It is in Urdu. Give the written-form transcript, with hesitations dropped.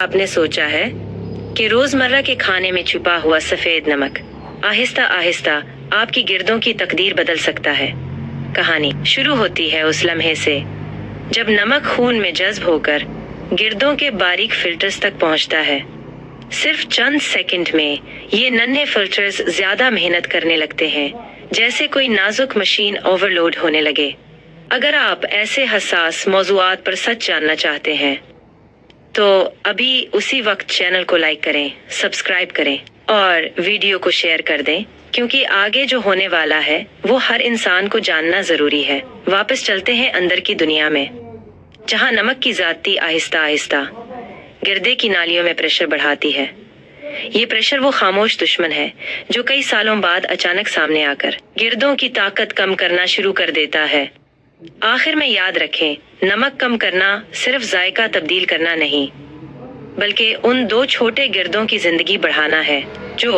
آپ نے سوچا ہے کہ روزمرہ کے کھانے میں چھپا ہوا سفید نمک آہستہ آہستہ آپ کی گردوں کی تقدیر بدل سکتا ہے؟ کہانی شروع ہوتی ہے اس لمحے سے جب نمک خون میں جذب ہو کر گردوں کے باریک فلٹرز تک پہنچتا ہے۔ صرف چند سیکنڈ میں یہ ننھے فلٹرز زیادہ محنت کرنے لگتے ہیں جیسے کوئی نازک مشین اوور لوڈ ہونے لگے۔ اگر آپ ایسے حساس موضوعات پر سچ جاننا چاہتے ہیں تو ابھی اسی وقت چینل کو لائک کریں، سبسکرائب کریں اور ویڈیو کو شیئر کر دیں، کیونکہ آگے جو ہونے والا ہے وہ ہر انسان کو جاننا ضروری ہے۔ واپس چلتے ہیں اندر کی دنیا میں، جہاں نمک کی زیادتی آہستہ آہستہ گردے کی نالیوں میں پریشر بڑھاتی ہے۔ یہ پریشر وہ خاموش دشمن ہے جو کئی سالوں بعد اچانک سامنے آ کر گردوں کی طاقت کم کرنا شروع کر دیتا ہے۔ آخر میں یاد رکھیں، نمک کم کرنا صرف ذائقہ تبدیل کرنا نہیں، بلکہ ان دو چھوٹے گردوں کی زندگی بڑھانا ہے جو